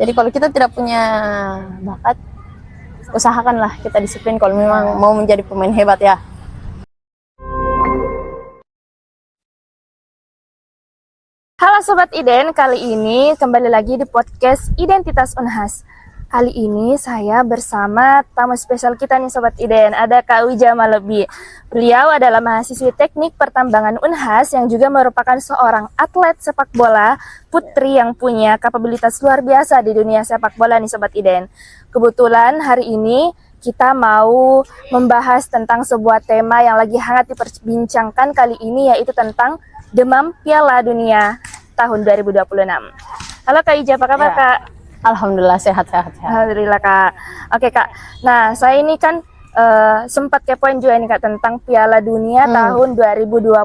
Jadi kalau kita tidak punya bakat, usahakanlah kita disiplin kalau memang mau menjadi pemain hebat ya. Halo Sobat Iden, kali ini kembali lagi di podcast Identitas Unhas. Kali ini saya bersama tamu spesial kita nih Sobat Iden, ada Kak Wija Malebi. Beliau adalah mahasiswi teknik pertambangan Unhas yang juga merupakan seorang atlet sepak bola putri yang punya kapabilitas luar biasa di dunia sepak bola nih Sobat Iden. Kebetulan hari ini kita mau membahas tentang sebuah tema yang lagi hangat diperbincangkan kali ini, yaitu tentang demam Piala Dunia tahun 2026. Halo Kak Ija, apa kabar Kak? Alhamdulillah sehat. Alhamdulillah Kak. Oke Kak, nah saya ini kan sempat kepoin juga nih Kak tentang Piala Dunia tahun 2026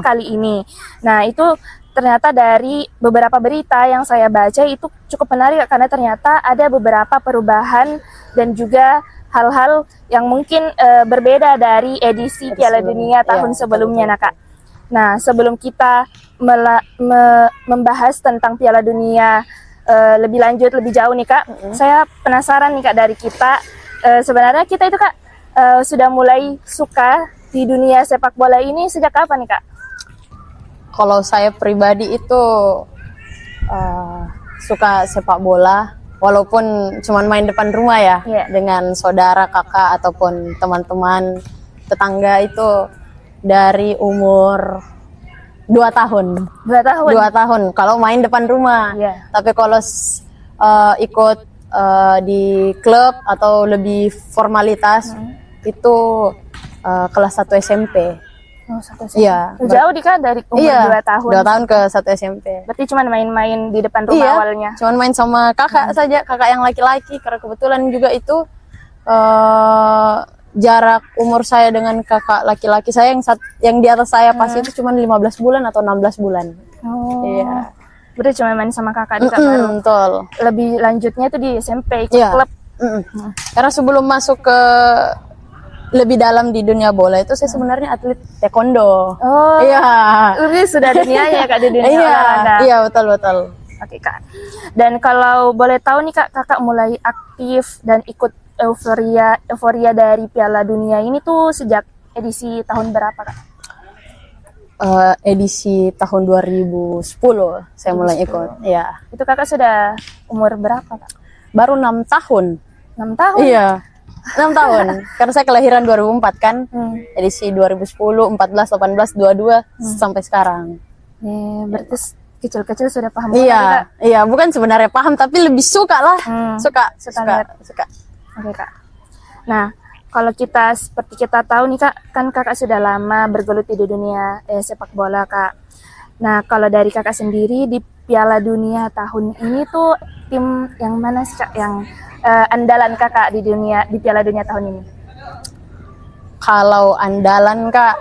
kali ini. Nah itu ternyata dari beberapa berita yang saya baca itu cukup menarik Kak, karena ternyata ada beberapa perubahan dan juga hal-hal yang mungkin berbeda dari edisi Piala Dunia tahun sebelumnya nah Kak. Nah, sebelum kita membahas tentang Piala Dunia lebih lanjut, lebih jauh nih Kak, saya penasaran nih Kak dari kita, sebenarnya kita itu Kak sudah mulai suka di dunia sepak bola ini sejak kapan nih Kak? Kalau saya pribadi itu suka sepak bola, walaupun cuma main depan rumah ya, dengan saudara, kakak, ataupun teman-teman, tetangga itu dari umur 2 tahun. 2 tahun? 2 tahun, kalau main depan rumah. Tapi kalau ikut di klub atau lebih formalitas, itu kelas 1 SMP. Oh, 1 SMP. Iya. Jauh Kak dari umur 2 tahun. 2 tahun ke 1 SMP. Berarti cuma main-main di depan rumah awalnya? Cuma main sama kakak saja, kakak yang laki-laki, karena kebetulan juga itu jarak umur saya dengan kakak laki-laki saya yang di atas saya pas itu cuma 15 bulan atau 16 bulan. Oh. Iya. Berarti cuma main sama kakak di baru. Betul. Lebih lanjutnya itu di SMP ikut klub. Karena sebelum masuk ke lebih dalam di dunia bola itu saya sebenarnya atlet taekwondo. Oh. Iya. Ini sudah dunianya Kak di dunia olahraga. Iya, betul. Oke Kak. Dan kalau boleh tahu nih Kak, kakak mulai aktif dan ikut euforia dari Piala Dunia ini tuh sejak edisi tahun berapa Kak? Edisi tahun 2010 saya mulai ikut. Ya. Itu kakak sudah umur berapa Kak? Baru 6 tahun. 6 tahun? Iya. 6 tahun. Karena saya kelahiran 2004 kan. Edisi 2010, 14, 18, 22 sampai sekarang. Berarti kecil-kecil sudah paham bola Kak? Iya, bukan sebenarnya paham tapi lebih suka lah. Suka. Oke Kak. Nah, kalau seperti kita tahu nih Kak, kan kakak sudah lama bergelut di dunia sepak bola Kak. Nah, kalau dari kakak sendiri di Piala Dunia tahun ini tuh tim yang mana sih Kak yang andalan kakak di Piala Dunia tahun ini? Kalau andalan Kak,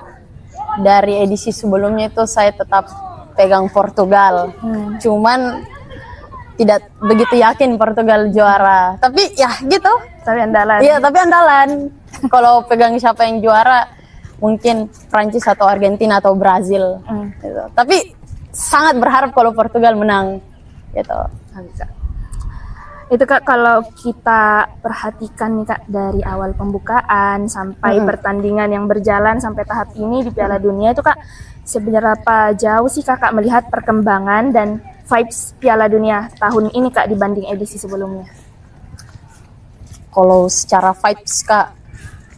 dari edisi sebelumnya itu saya tetap pegang Portugal. Cuman tidak begitu yakin Portugal juara. Tapi ya gitu. Tapi andalan. Iya, tapi andalan. Kalau pegang siapa yang juara, mungkin Prancis atau Argentina atau Brazil. Gitu. Tapi sangat berharap kalau Portugal menang. Gitu. Itu Kak, kalau kita perhatikan nih Kak dari awal pembukaan sampai pertandingan yang berjalan sampai tahap ini di Piala Dunia itu Kak, seberapa jauh sih Kakak melihat perkembangan dan vibes Piala Dunia tahun ini Kak dibanding edisi sebelumnya? Kalau secara vibes Kak,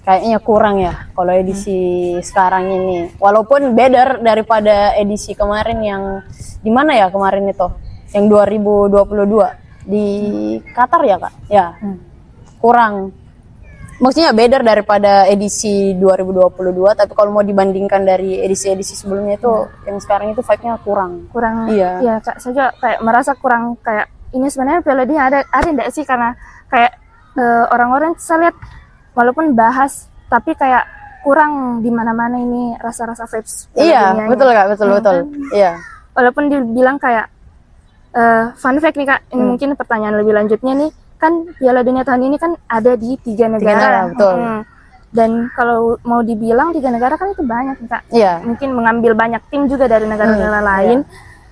kayaknya kurang ya kalau edisi sekarang ini. Walaupun better daripada edisi kemarin yang di mana ya kemarin itu? Yang 2022 di Qatar ya Kak? Ya. Kurang. Maksudnya better daripada edisi 2022, tapi kalau mau dibandingkan dari edisi-edisi sebelumnya itu yang sekarang itu vibe-nya kurang. Iya. Iya Kak, saya juga kayak merasa kurang, kayak ini sebenarnya Piala Dunia ada enggak sih, karena kayak orang-orang saya lihat walaupun bahas tapi kayak kurang di mana-mana ini rasa-rasa vibes Piala Dunianya. Betul Kak, betul. Iya. Walaupun dibilang kayak fun fact nih Kak, ini mungkin pertanyaan lebih lanjutnya nih, kan Piala Dunia tahun ini kan ada di 3 negara. Betul. Dan kalau mau dibilang 3 negara kan itu banyak nih Kak. Mungkin mengambil banyak tim juga dari negara-negara lain.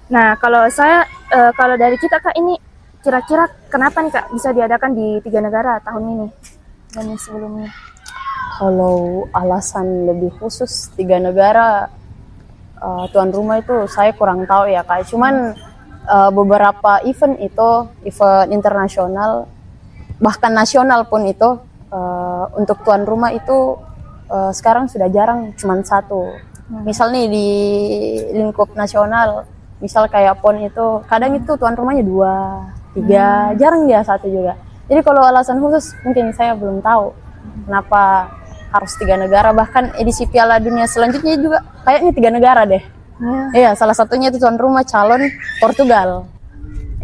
Nah, kalau saya kalau dari kita Kak, ini kira-kira kenapa nih Kak bisa diadakan di 3 negara tahun ini dan yang sebelumnya? Kalau alasan lebih khusus 3 negara tuan rumah itu saya kurang tahu ya Kak. Cuman beberapa event itu, event internasional bahkan nasional pun itu untuk tuan rumah itu sekarang sudah jarang, cuman satu. Misal nih di lingkup nasional, misal kayak PON itu kadang itu tuan rumahnya 2, 3, jarang dia satu juga. Jadi kalau alasan khusus mungkin saya belum tahu kenapa harus 3 negara. Bahkan edisi Piala Dunia selanjutnya juga kayaknya 3 negara deh. Iya, salah satunya itu tuan rumah calon Portugal.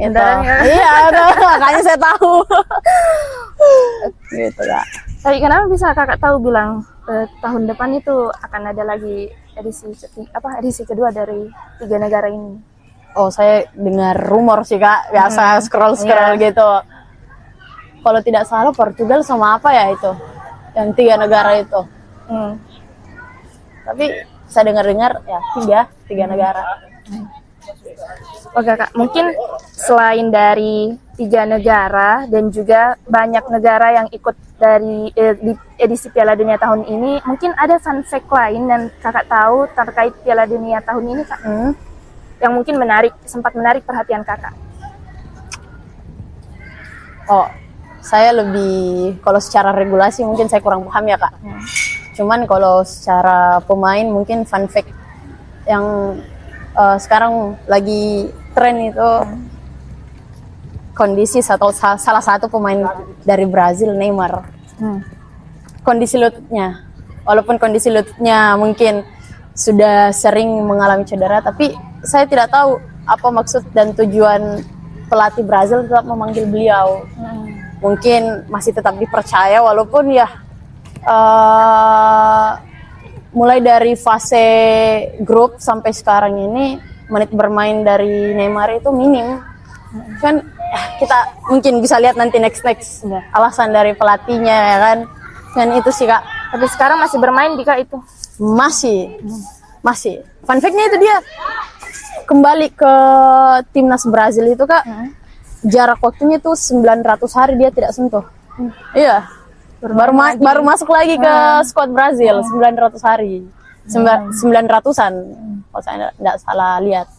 Itu. Iya, makanya saya tahu. Gitu Kak. Tapi kenapa bisa Kakak tahu bilang tahun depan itu akan ada lagi edisi kedua dari 3 negara ini? Oh, saya dengar rumor sih Kak, biasa scroll gitu. Kalau tidak salah Portugal sama apa ya itu, yang 3 negara itu. Tapi saya dengar ya 3 negara. Oke Kak, mungkin selain dari 3 negara dan juga banyak negara yang ikut dari di edisi Piala Dunia tahun ini, mungkin ada fun fact lain yang Kakak tahu terkait Piala Dunia tahun ini Kak? Yang mungkin sempat menarik perhatian Kakak. Oh, saya lebih, kalau secara regulasi mungkin saya kurang paham ya Kak. Cuman kalau secara pemain mungkin fun fact yang sekarang lagi tren itu kondisi salah satu pemain dari Brazil, Neymar. Kondisi lututnya, walaupun kondisi lututnya mungkin sudah sering mengalami cedera, tapi saya tidak tahu apa maksud dan tujuan pelatih Brazil tetap memanggil beliau. Mungkin masih tetap dipercaya walaupun ya mulai dari fase grup sampai sekarang ini menit bermain dari Neymar itu minim. Kan kita mungkin bisa lihat nanti next alasan dari pelatihnya ya kan. Dan itu sih Kak. Tapi sekarang masih bermain di Kak itu? Masih. Fun fact-nya itu dia kembali ke timnas Brazil itu Kak. Jarak waktunya tuh 900 hari dia tidak sentuh. Iya. Baru masuk lagi ke squad Brazil 900 hari. 900-an kalau saya tidak salah lihat.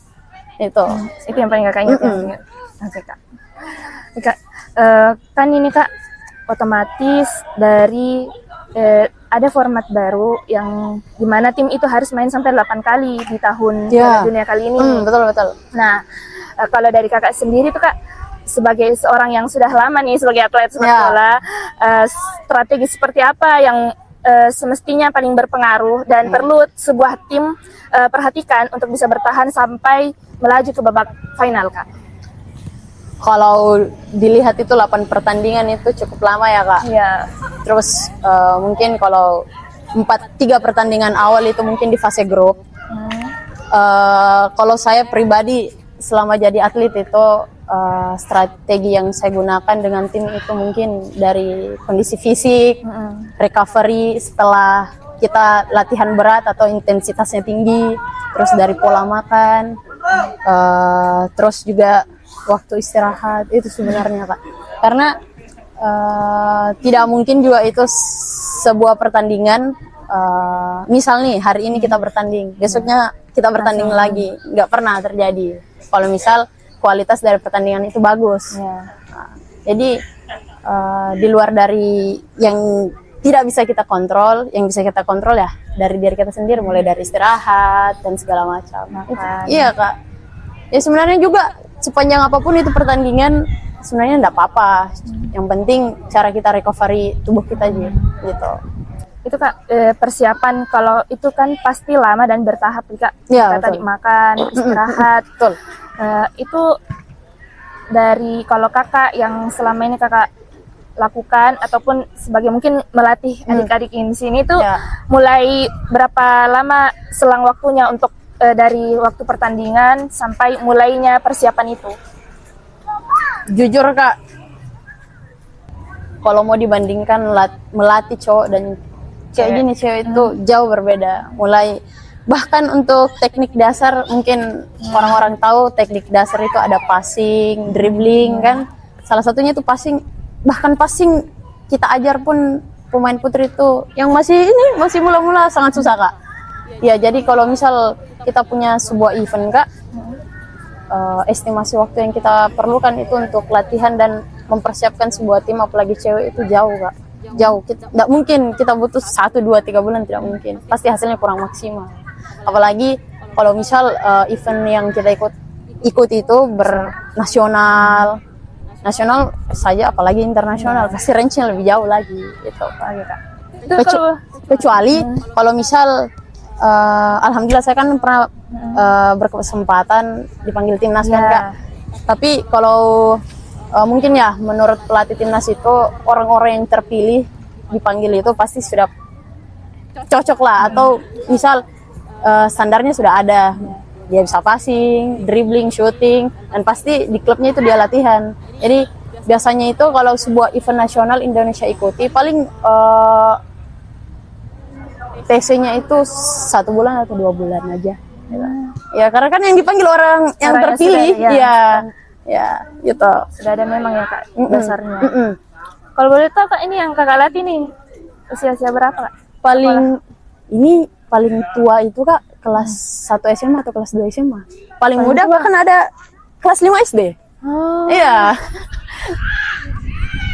Itu yang paling Kakak ingat. Oke Kak. Kak, kan ini Kak otomatis dari ada format baru yang dimana tim itu harus main sampai 8 kali di tahun Piala Dunia kali ini. Betul. Nah, kalau dari Kakak sendiri tuh Kak, sebagai seorang yang sudah lama nih sebagai atlet sepak bola, strategi seperti apa yang semestinya paling berpengaruh dan perlu sebuah tim perhatikan untuk bisa bertahan sampai melaju ke babak final Kak? Kalau dilihat itu 8 pertandingan itu cukup lama ya Kak. Iya. Terus mungkin kalau 3 pertandingan awal itu mungkin di fase grup. Kalau saya pribadi selama jadi atlet itu strategi yang saya gunakan dengan tim itu mungkin dari kondisi fisik, recovery setelah kita latihan berat atau intensitasnya tinggi, terus dari pola makan, terus juga waktu istirahat itu sebenarnya Kak. Karena tidak mungkin juga itu sebuah pertandingan, misal nih hari ini kita bertanding, besoknya kita bertanding lagi, nggak pernah terjadi. Kalau misal kualitas dari pertandingan itu bagus. Jadi di luar dari yang tidak bisa kita kontrol, yang bisa kita kontrol ya dari diri kita sendiri, mulai dari istirahat dan segala macam. Iya Kak. Ya sebenarnya juga sepanjang apapun itu pertandingan sebenarnya enggak apa-apa. Yang penting cara kita recovery tubuh kita aja gitu. Itu Kak, persiapan kalau itu kan pasti lama dan bertahap Kak. Ya, tadi makan, istirahat. Betul. Itu dari kalau Kakak yang selama ini Kakak lakukan ataupun sebagai mungkin melatih adik-adik ini sini itu mulai berapa lama selang waktunya untuk dari waktu pertandingan sampai mulainya persiapan itu? Jujur Kak, kalau mau dibandingkan melatih cowok dan cewek itu jauh berbeda. Mulai Bahkan untuk teknik dasar mungkin orang-orang tahu teknik dasar itu ada passing, dribbling kan. Salah satunya itu passing. Bahkan passing kita ajar pun pemain putri itu yang masih mula-mula sangat susah Kak. Ya jadi kalau misal kita punya sebuah event Kak, estimasi waktu yang kita perlukan itu untuk latihan dan mempersiapkan sebuah tim apalagi cewek itu jauh Kak. Jauh, tidak mungkin kita butuh 1, 2, 3 bulan, tidak mungkin. Pasti hasilnya kurang maksimal. Apalagi kalau misal event yang kita ikut itu bernasional, nasional saja, apalagi internasional, pasti range-nya lebih jauh lagi gitu. Itu kalau Kecuali kalau misal alhamdulillah saya kan pernah berkesempatan dipanggil timnas kan Kak. Tapi kalau mungkin ya menurut pelatih timnas itu orang-orang yang terpilih dipanggil itu pasti sudah cocok lah, atau misal standarnya sudah ada, dia bisa passing, dribbling, shooting, dan pasti di klubnya itu dia latihan. Jadi biasanya itu kalau sebuah event nasional Indonesia ikuti paling TC-nya itu 1 bulan atau 2 bulan aja. Ya karena kan yang dipanggil orang yang terpilih, ya gitu. sudah ada memang ya Kak dasarnya. Kalau boleh tahu Kak, ini yang Kakak latih nih usia berapa Kak? Paling tua itu Kak kelas 1 SMA atau kelas 2 SMA. Paling muda bahkan ada kelas 5 SD. Oh. Iya.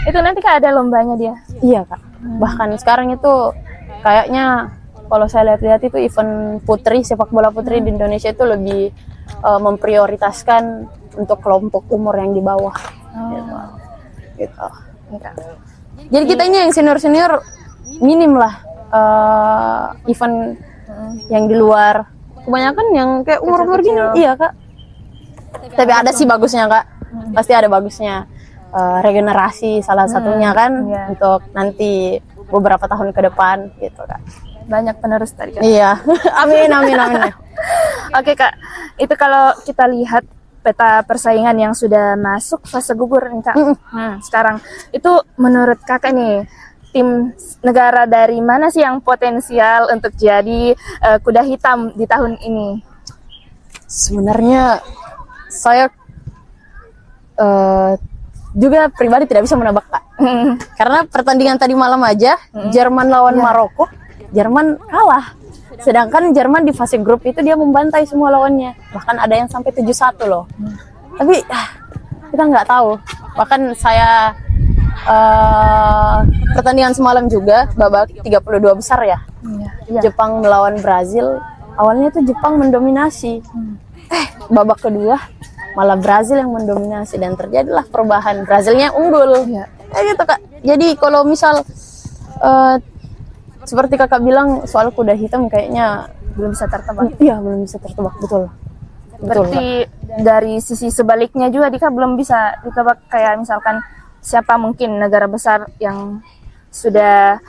Itu nanti Kak ada lombanya dia. Iya Kak. Bahkan sekarang itu kayaknya kalau saya lihat-lihat itu event putri, sepak bola putri di Indonesia itu lebih memprioritaskan untuk kelompok umur yang di bawah. Gitu. Jadi kita ini yang senior minim lah event yang di luar. Kebanyakan yang kayak umur-umur gini, iya Kak. Tapi ada sih bagusnya Kak. Pasti ada bagusnya. Regenerasi salah satunya kan untuk nanti beberapa tahun ke depan gitu Kak. Banyak penerus tadi Kak. Iya. Amin. Oke Kak, itu kalau kita lihat peta persaingan yang sudah masuk fase gugur nih Kak. Sekarang itu menurut Kakak nih, tim negara dari mana sih yang potensial untuk jadi kuda hitam di tahun ini? Sebenarnya saya juga pribadi tidak bisa menebak Kak. Karena pertandingan tadi malam aja Jerman lawan Maroko, Jerman kalah. Sedangkan Jerman di fase grup itu dia membantai semua lawannya. Bahkan ada yang sampai 7-1 loh. Tapi kita nggak tahu. Bahkan saya pertandingan semalam juga babak 32 besar ya. Jepang melawan Brazil. Awalnya tuh Jepang mendominasi. Babak kedua malah Brazil yang mendominasi dan terjadilah perubahan. Brazilnya unggul. Gitu Kak. Jadi kalau misal seperti Kakak bilang soal kuda hitam kayaknya Belum bisa tertebak. iya belum bisa tertebak, betul. Berarti dari sisi sebaliknya juga Dika belum bisa ditebak, kayak misalkan siapa mungkin negara besar yang sudah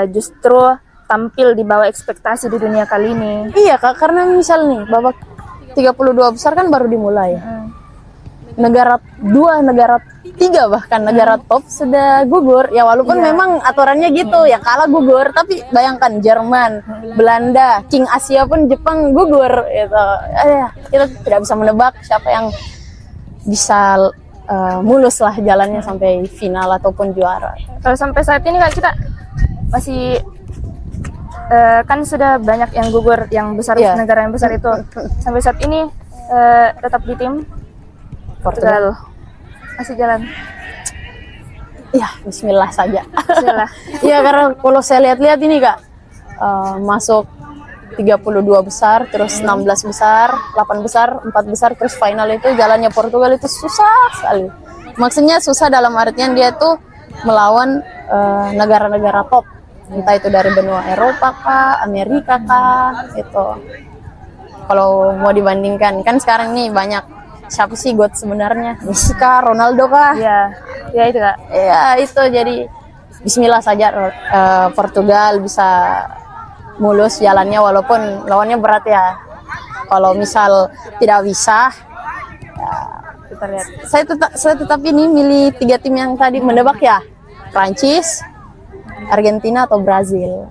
justru tampil di bawah ekspektasi di dunia kali ini. Iya Kak, karena misal nih babak 32 besar kan baru dimulai. Negara 3 bahkan negara top sudah gugur. Ya walaupun memang aturannya gitu, yang kalah gugur, tapi bayangkan Jerman, Belanda, King Asia pun Jepang gugur gitu. Kita tidak bisa menebak siapa yang bisa mulus lah jalannya sampai final ataupun juara. Kalau sampai saat ini Kak, kita masih kan sudah banyak yang gugur, yang besar, negara yang besar itu. Sampai saat ini tetap di tim Portugal masih jalan. Ya, bismillah saja. Bismillah. Iya, karena kalau saya lihat-lihat ini Kak, masuk 32 besar, terus 16 besar, 8 besar, 4 besar, terus final itu jalannya Portugal itu susah sekali. Maksudnya susah dalam artian dia tuh melawan negara-negara top. Entah itu dari benua Eropa kah, Amerika kah, gitu. Kalau mau dibandingkan, kan sekarang nih banyak siapa sih GOAT sebenarnya? Messi kah, Ronaldo kah? Ya itu Kak. Ya itu, jadi bismillah saja Portugal bisa mulus jalannya walaupun lawannya berat ya. Kalau misal tidak bisa, ya, kita lihat. Saya tetap ini milih 3 tim yang tadi menebak ya, Prancis, Argentina atau Brazil.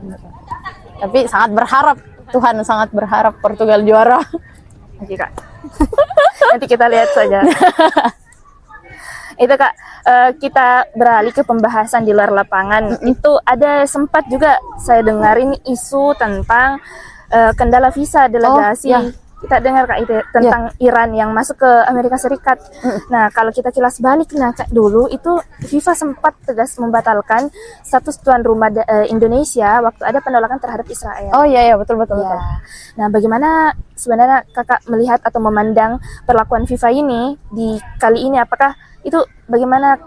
Tapi sangat berharap Tuhan sangat berharap Portugal juara. Oke Kak. Nanti kita lihat saja. Itu Kak, kita beralih ke pembahasan di luar lapangan. Itu ada sempat juga saya dengarin isu tentang kendala visa delegasi. ya. Kita dengar Kak itu tentang Iran yang masuk ke Amerika Serikat. Nah, kalau kita kilas balik, nah Kak, dulu itu FIFA sempat tegas membatalkan status tuan rumah Indonesia waktu ada penolakan terhadap Israel. Oh iya betul. Ya. Nah, bagaimana sebenarnya Kakak melihat atau memandang perlakuan FIFA ini di kali ini? Apakah itu bagaimana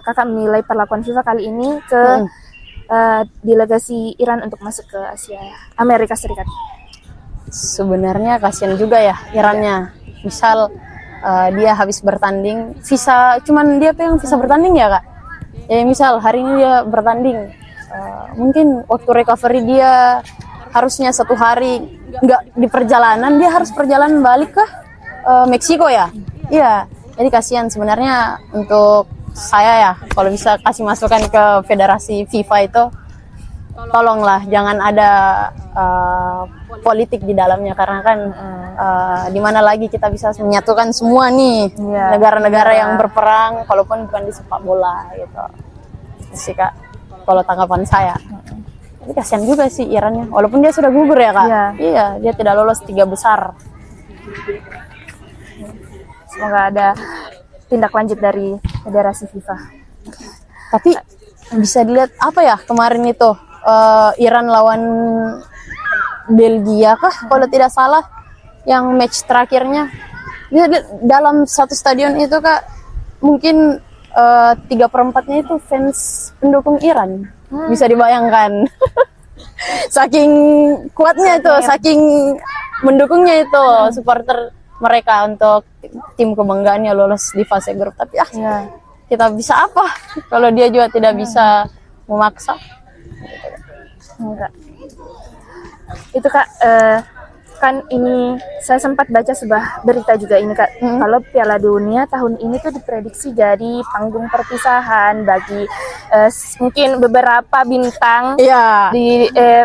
Kakak menilai perlakuan FIFA kali ini ke delegasi Iran untuk masuk ke Amerika Serikat? Sebenarnya kasihan juga ya Irannya. Misal dia habis bertanding, visa cuman dia pengen visa bertanding ya Kak. Ya misal hari ini dia bertanding, mungkin waktu recovery dia harusnya 1 hari nggak di perjalanan, dia harus perjalanan balik ke Meksiko ya. Iya, jadi kasihan sebenarnya untuk saya ya. Kalau bisa kasih masukan ke Federasi FIFA itu, tolonglah jangan ada politik di dalamnya, karena kan di mana lagi kita bisa menyatukan semua nih negara-negara yang berperang, kalaupun bukan di sepak bola gitu. Itu sih Kak, kalau tanggapan saya. Tapi kasihan juga sih Irannya, walaupun dia sudah gugur ya Kak. Iya, dia tidak lolos 3 besar. Semoga ada tindak lanjut dari Federasi FIFA. Tapi bisa dilihat apa ya kemarin itu Iran lawan Belgia kah kalau tidak salah, yang match terakhirnya dia dalam satu stadion itu Kak, mungkin 3/4-nya itu fans pendukung Iran. Bisa dibayangkan. Saking kuatnya itu, saking mendukungnya itu supporter mereka untuk tim kebanggaannya lolos di fase grup. Tapi kita bisa apa kalau dia juga tidak bisa memaksa. Enggak. Itu Kak, kan ini saya sempat baca sebuah berita juga ini Kak, kalau Piala Dunia tahun ini tuh diprediksi jadi panggung perpisahan bagi mungkin beberapa bintang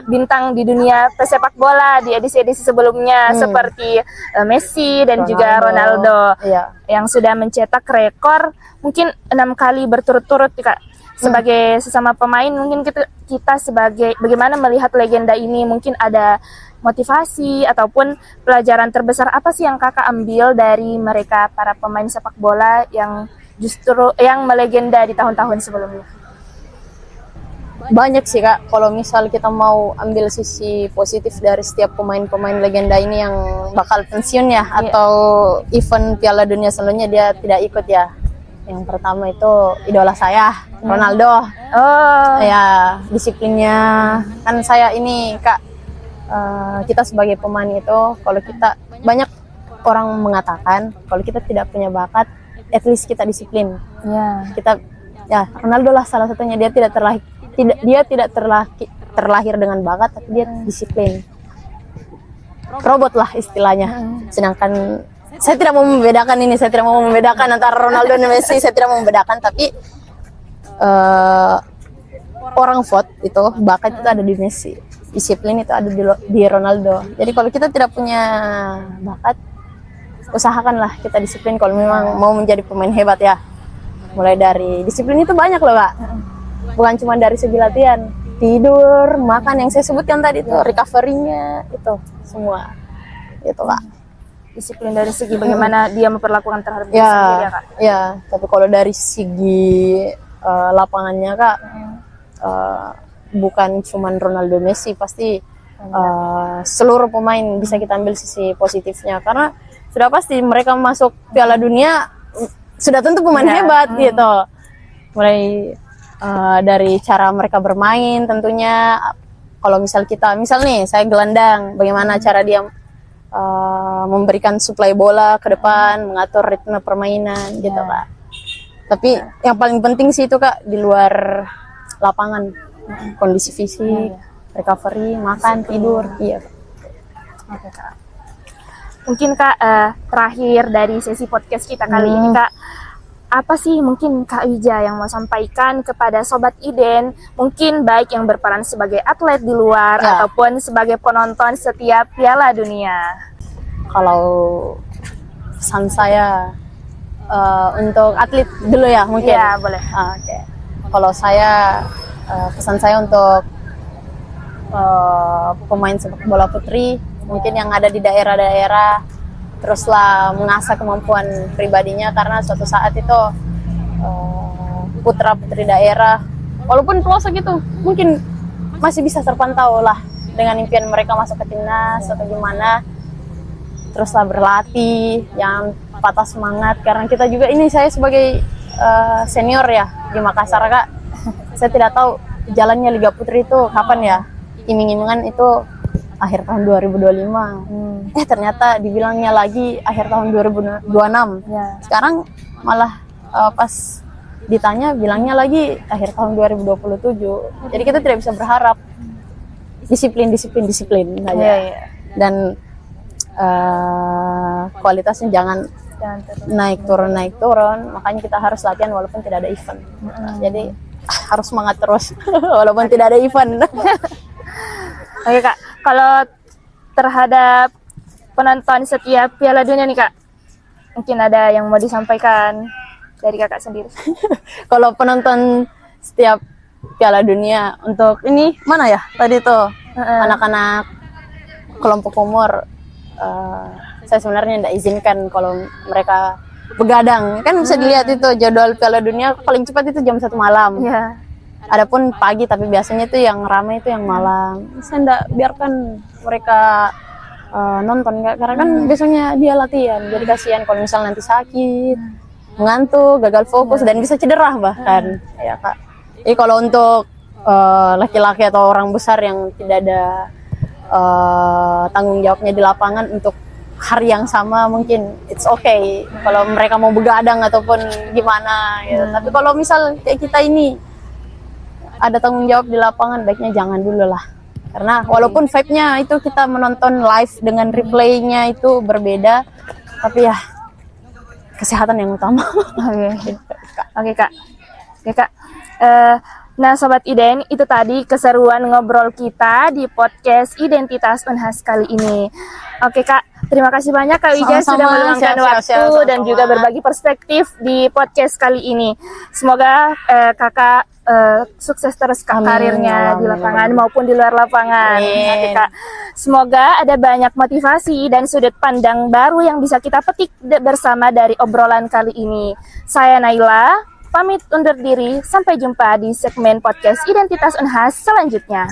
bintang di dunia pesepak bola di edisi-edisi sebelumnya, seperti Messi dan juga Ronaldo yang sudah mencetak rekor mungkin 6 kali berturut-turut Kak. Sebagai sesama pemain, mungkin kita sebagai bagaimana melihat legenda ini, mungkin ada motivasi ataupun pelajaran terbesar apa sih yang Kakak ambil dari mereka para pemain sepak bola yang justru yang melegenda di tahun-tahun sebelumnya? Banyak sih Kak, kalau misal kita mau ambil sisi positif dari setiap pemain-pemain legenda ini yang bakal pensiun ya, atau event Piala Dunia selanjutnya dia tidak ikut ya. Yang pertama itu idola saya, Ronaldo. Ya, disiplinnya kan saya ini Kak, kita sebagai pemain itu, kalau kita banyak orang mengatakan kalau kita tidak punya bakat, at least kita disiplin. Kita Ronaldo lah salah satunya, dia tidak terlahir dengan bakat, tapi dia disiplin. Robot lah istilahnya. Sedangkan saya tidak mau membedakan antara Ronaldo dan Messi, saya tidak mau membedakan, tapi orang vote itu bakat itu ada di Messi, disiplin itu ada di Ronaldo. Jadi kalau kita tidak punya bakat, usahakanlah kita disiplin kalau memang mau menjadi pemain hebat ya. Mulai dari disiplin itu banyak loh Kak, bukan cuma dari segi latihan, tidur, makan yang saya sebutkan tadi itu, recovery-nya itu semua itu Kak. Disiplin dari segi bagaimana dia memperlakukan terhadap diri sendiri ya Kak. Ya, tapi kalau dari segi lapangannya Kak, bukan cuman Ronaldo, Messi, pasti seluruh pemain bisa kita ambil sisi positifnya, karena sudah pasti mereka masuk Piala Dunia sudah tentu pemain hebat gitu. Mulai dari cara mereka bermain tentunya. Kalau misal nih saya gelandang, bagaimana cara dia memberikan suplai bola ke depan, mengatur ritme permainan gitu Kak. Tapi yang paling penting sih itu Kak, di luar lapangan, kondisi fisik, recovery, makan, tidur. Oke Kak. Mungkin Kak, terakhir dari sesi podcast kita kali ini Kak, apa sih mungkin Kak Wija yang mau sampaikan kepada Sobat Iden, mungkin baik yang berperan sebagai atlet di luar Ya. ataupun sebagai penonton setiap Piala Dunia? Kalau pesan saya untuk atlet dulu ya mungkin. Iya, boleh. Oke. Kalau saya pesan saya untuk pemain sepak bola putri mungkin yang ada di daerah-daerah, teruslah mengasah kemampuan pribadinya karena suatu saat itu putra putri daerah walaupun pelosok gitu mungkin masih bisa terpantau lah dengan impian mereka masuk ke timnas atau gimana. Teruslah berlatih, jangan patah semangat karena kita juga ini, saya sebagai senior ya di Makassar Kak, saya tidak tahu jalannya Liga Putri itu kapan ya. Iming-imingan itu akhir tahun 2025. Ternyata dibilangnya lagi akhir tahun 2026. Ya. Sekarang malah pas ditanya bilangnya lagi akhir tahun 2027. Jadi kita tidak bisa berharap. Disiplin aja. Iya, iya. Dan kualitasnya jangan Jangan terus. naik turun. Makanya kita harus latihan walaupun tidak ada event. Jadi harus semangat terus walaupun tidak ada event. Oke Kak, kalau terhadap penonton setiap Piala Dunia nih Kak, mungkin ada yang mau disampaikan dari Kakak sendiri? Kalau penonton setiap Piala Dunia untuk ini mana ya tadi tuh anak-anak kelompok umur, saya sebenarnya tidak izinkan kalau mereka begadang. Kan bisa dilihat itu jadwal Piala Dunia paling cepat itu jam 1 malam. Iya. Adapun pagi, tapi biasanya itu yang ramai itu yang malam. Saya tidak biarkan mereka nonton nggak, karena kan besoknya dia latihan. Jadi kasihan kalau misalnya nanti sakit, mengantuk, gagal fokus dan bisa cedera bahkan. Ya Kak. Jadi kalau untuk laki-laki atau orang besar yang tidak ada tanggung jawabnya di lapangan untuk hari yang sama mungkin it's okay. Kalau mereka mau begadang ataupun gimana gitu. Tapi kalau misal kayak kita ini ada tanggung jawab di lapangan, baiknya jangan dulu lah. Karena walaupun vibe-nya itu kita menonton live dengan replay-nya itu berbeda, tapi ya kesehatan yang utama. Oke Kak. Nah Sobat Iden, itu tadi keseruan ngobrol kita di podcast Identitas Unhas kali ini. Oke Kak, terima kasih banyak Kak Wija Sama-sama, sudah meluangkan waktu sama-sama. dan juga berbagi perspektif di podcast kali ini. Semoga Kakak sukses terus Kak, Amin, karirnya di amin. lapangan maupun di luar lapangan. Amin. Oke Kak, semoga ada banyak motivasi dan sudut pandang baru yang bisa kita petik bersama dari obrolan kali ini. Saya Naila, pamit undur diri. Sampai jumpa di segmen podcast Identitas Unhas selanjutnya.